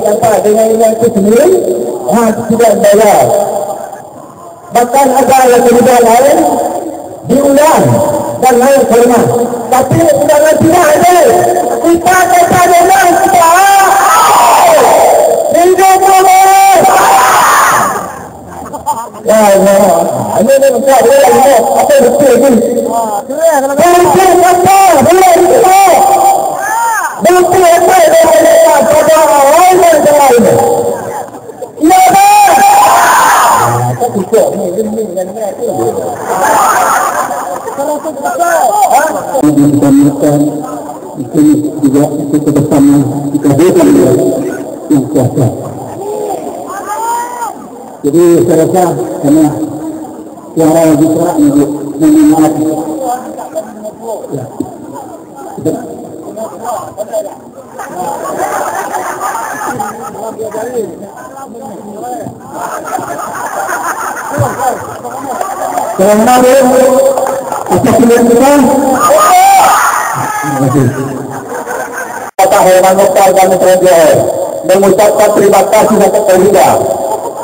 tanpa dengan yang itu sendiri tidak bayar. Bahkan ada negara lain diulang dan lain kelemahan, tapi undangan tidak ada. Kita kata dengan kita hidup boleh. Ya, ini bukan dia ini apa betul ini? Betul apa? Boleh itu. Betul apa yang pada orang yang lain. Ya dah. Tapi kok ini dengan itu. Kalau kita itu juga itu bersama kita berikan yang kuasa. Jadi saya rasa karena suara bicara untuk mengingat ya. Selamat atas pilihan kita. Kata Herman Mokhtar kami terakhir mengucapkan terima kasih atas Terhida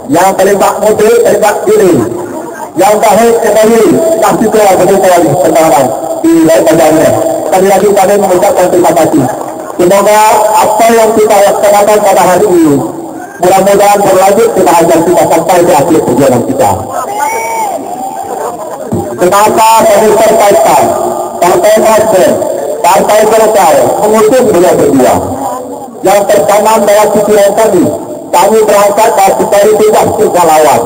yang terlibat mobil, terlibat diri yang tahun kembali kasih keluar betul-betul pertama di badannya. Sekali lagi kami mengucapkan terima kasih. Semoga apa yang kita laksanakan pada hari ini mudah-mudahan berlanjut kebahagiaan kita sampai di akhir perjalanan kita. Kenapa kami terkaitkan Partai Nasdem, Partai Golkar mengusung beliau berdua? Yang pertama dalam pikiran kami berangkat dari tidak kegalauan.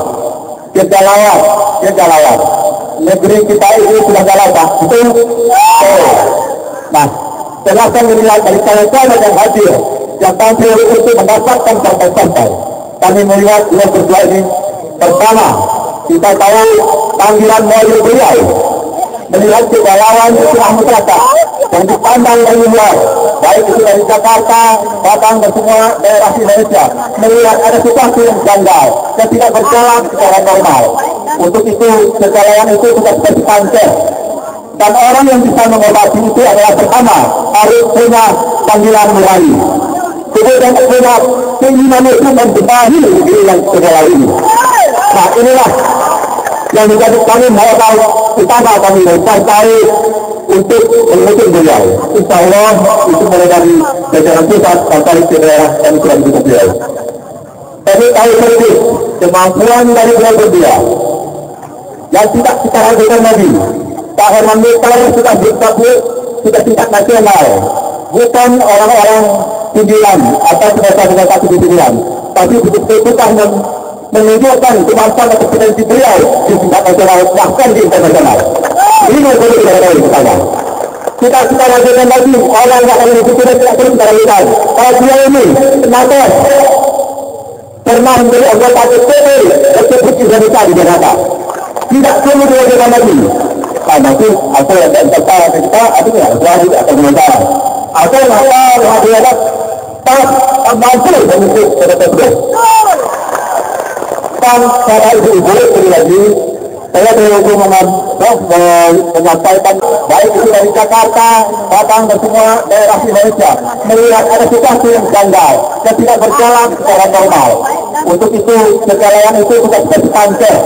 Negeri kita ini sudah galau, Pak. Betul? Nah, setelah kami melihat dari kawan-kawan yang hadir, yang tampil untuk mendapatkan partai-partai, kami melihat beliau berdua ini. Pertama, kita tahu panggilan mobil beliau melihat kegalauan istilah masyarakat yang dipandang dari luar, baik itu dari Jakarta, Batang dan semua daerah Indonesia, melihat ada situasi yang janggal dan tidak berjalan secara normal. Untuk itu, kegalauan itu tidak seperti kanker. Dan orang yang bisa mengobati itu adalah pertama, harus punya panggilan nurani. Kemudian punya keinginan itu membenahi diri yang kegalauan ini. Nah, inilah yang menjadi kami modal utama kami partai untuk mengusung beliau. Insya Allah itu mulai dari jajaran pusat sampai ke daerah yang sudah didukung beliau. Tapi tahu persis kemampuan dari beliau berdua yang tidak kita ragukan lagi. Pak Herman Mokhtar sudah berkabut, sudah tingkat nasional, bukan orang-orang pimpinan atau pengusaha di pimpinan, tapi betul-betul menunjukkan kemampuan atau potensi beliau di tingkat nasional bahkan di internasional. Ini perlu kita ketahui bersama. Kita lanjutkan lagi orang yang akan kita tidak perlu kita lakukan. Kalau beliau ini kenapa pernah menjadi anggota DPD Republik Indonesia di Jakarta, tidak perlu dilakukan lagi. Karena itu apa yang kita artinya suara atau pemerintahan atau apa tak mampu mengikut pada tersebut. Dan para ibu-ibu sekali lagi, saya menyampaikan baik itu dari Jakarta, datang dari semua daerah Indonesia, melihat ada situasi yang janggal dan tidak berjalan secara normal. Untuk itu, kejalanan itu sudah terpancar.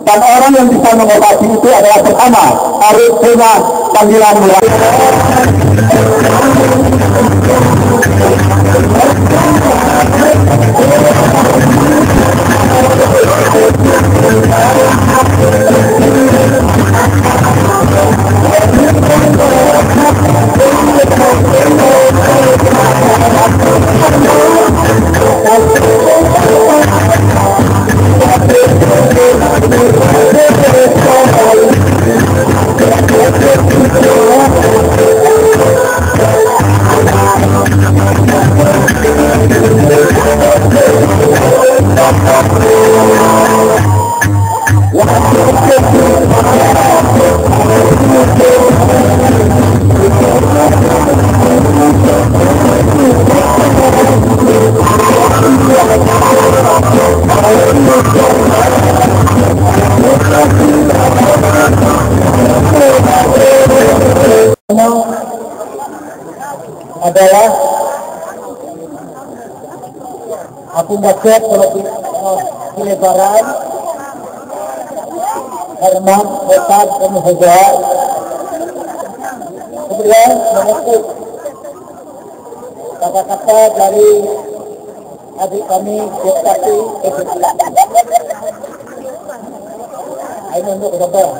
Dan orang yang bisa mengobati itu adalah pertama, harus punya panggilan mulai. Adalah aku baca pelebaran Herman Hotan Pemuda, kemudian mengikut kata-kata dari adik kami Jepati ini untuk sabar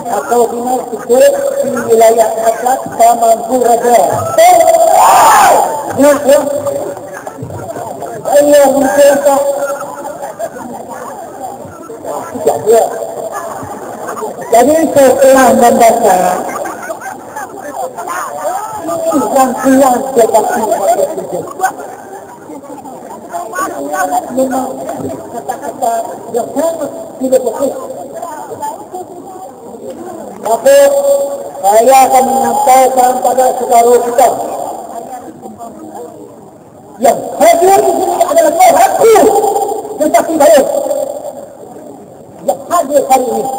atau ini sedikit di wilayah Atlas Kamangku Raja. Ya, ayo mencoba. Ya. Jadi setelah membaca yang keluar Jepati memang kata-kata yang sangat tidak bagus. Tapi saya akan menyampaikan pada saudara kita yang hadir di sini adalah aku, tetapi baik yang hadir hari ini.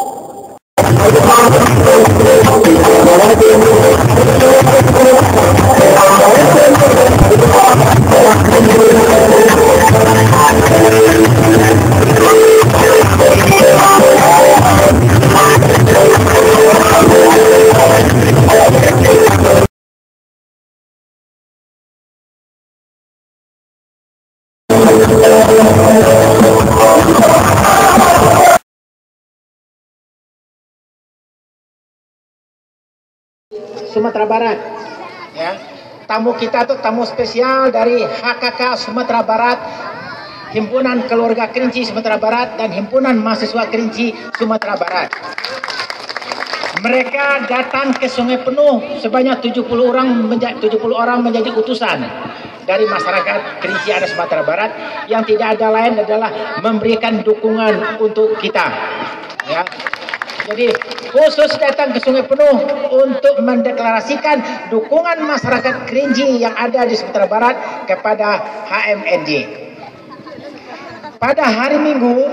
Sumatera Barat, ya. Tamu kita tuh tamu spesial dari HKK Sumatera Barat, Himpunan Keluarga Kerinci Sumatera Barat dan Himpunan Mahasiswa Kerinci Sumatera Barat. Mereka datang ke Sungai Penuh sebanyak 70 orang menjadi utusan dari masyarakat Kerinci ada Sumatera Barat yang tidak ada lain adalah memberikan dukungan untuk kita, ya. Jadi khusus datang ke Sungai Penuh untuk mendeklarasikan dukungan masyarakat Kerinci yang ada di Sumatera Barat kepada HMNJ. Pada hari Minggu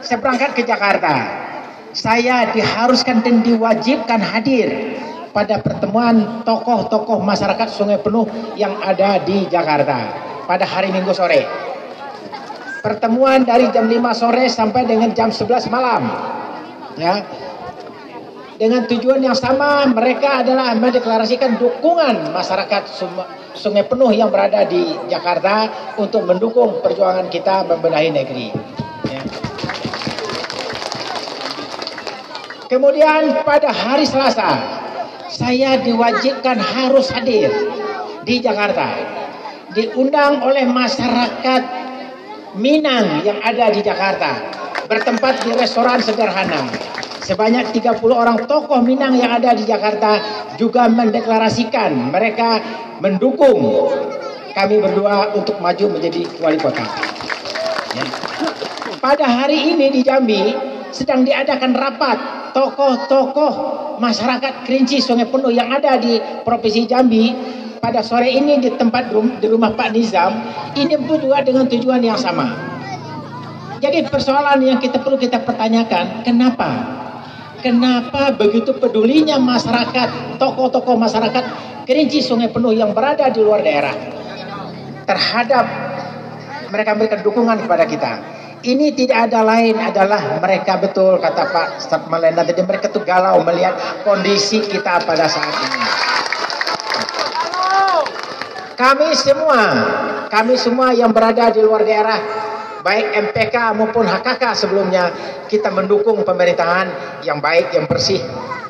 saya berangkat ke Jakarta. Saya diharuskan dan diwajibkan hadir pada pertemuan tokoh-tokoh masyarakat Sungai Penuh yang ada di Jakarta pada hari Minggu sore. Pertemuan dari jam 5 sore sampai dengan jam 11 malam. Ya. Dengan tujuan yang sama, mereka adalah mendeklarasikan dukungan masyarakat Sungai Penuh yang berada di Jakarta untuk mendukung perjuangan kita membenahi negeri. Ya. Kemudian pada hari Selasa, saya diwajibkan harus hadir di Jakarta. Diundang oleh masyarakat Minang yang ada di Jakarta, bertempat di restoran sederhana. Sebanyak 30 orang tokoh Minang yang ada di Jakarta juga mendeklarasikan mereka mendukung kami berdua untuk maju menjadi wali kota. Ya. Pada hari ini di Jambi sedang diadakan rapat tokoh-tokoh masyarakat Kerinci Sungai Penuh yang ada di Provinsi Jambi pada sore ini di tempat di rumah Pak Nizam, ini pun juga dengan tujuan yang sama. Jadi persoalan yang kita perlu kita pertanyakan, kenapa begitu pedulinya masyarakat, tokoh-tokoh masyarakat Kerinci Sungai Penuh yang berada di luar daerah terhadap mereka memberikan dukungan kepada kita. Ini tidak ada lain adalah mereka, betul kata Pak Ustadz Malena tadi, mereka tuh galau melihat kondisi kita pada saat ini. Kami semua yang berada di luar daerah, baik MPK maupun HKK sebelumnya, kita mendukung pemerintahan yang baik, yang bersih,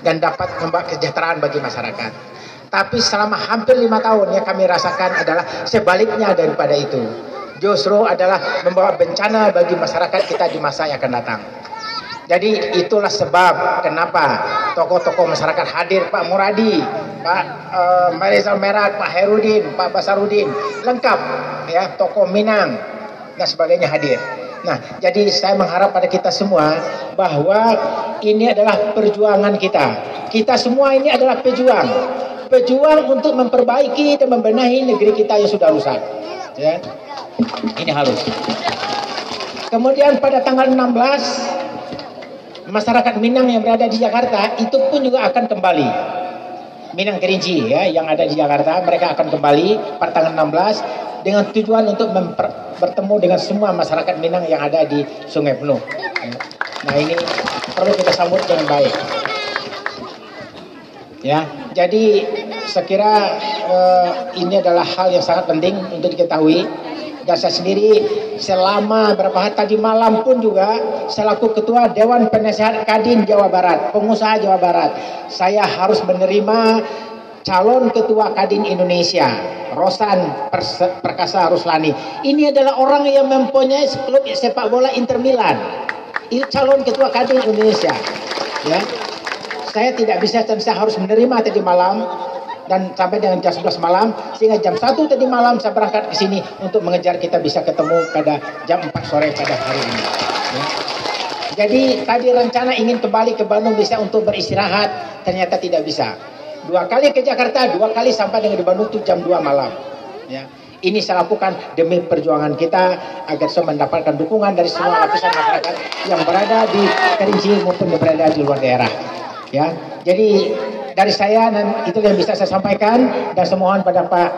dan dapat membawa kesejahteraan bagi masyarakat. Tapi selama hampir 5 tahun yang kami rasakan adalah sebaliknya daripada itu. Justru adalah membawa bencana bagi masyarakat kita di masa yang akan datang. Jadi itulah sebab kenapa tokoh-tokoh masyarakat hadir, Pak Muradi, Pak Marizal Merak, Pak Herudin, Pak Basarudin, lengkap ya, tokoh Minang dan sebagainya hadir. Nah, jadi saya mengharap pada kita semua bahwa ini adalah perjuangan kita. Kita semua ini adalah pejuang untuk memperbaiki dan membenahi negeri kita yang sudah rusak. Ya. Ini harus. Kemudian pada tanggal 16 masyarakat Minang yang berada di Jakarta itu pun juga akan kembali. Minang Kerinci ya yang ada di Jakarta, mereka akan kembali pada tanggal 16 dengan tujuan untuk bertemu dengan semua masyarakat Minang yang ada di Sungai Penuh. Nah, ini perlu kita sambut dengan baik. Ya, jadi saya kira ini adalah hal yang sangat penting untuk diketahui. Dan saya sendiri selama berapa hari tadi malam pun juga selaku Ketua Dewan Penasehat Kadin Jawa Barat, pengusaha Jawa Barat, saya harus menerima calon Ketua Kadin Indonesia, Rosan Perkasa Ruslani. Ini adalah orang yang mempunyai klub sepak bola Inter Milan. Itu calon Ketua Kadin Indonesia. Ya. Saya tidak bisa, dan saya harus menerima tadi malam dan sampai dengan jam 11 malam, sehingga jam 1 tadi malam saya berangkat ke sini untuk mengejar kita bisa ketemu pada jam 4 sore pada hari ini. Ya. Jadi tadi rencana ingin kembali ke Bandung bisa untuk beristirahat, ternyata tidak bisa. 2 kali ke Jakarta, 2 kali sampai dengan di Bandung itu jam 2 malam. Ya. Ini saya lakukan demi perjuangan kita agar saya mendapatkan dukungan dari semua lapisan masyarakat yang berada di Kerinci maupun yang berada di luar daerah. Ya, jadi dari saya dan itu yang bisa saya sampaikan dan semohon pada Pak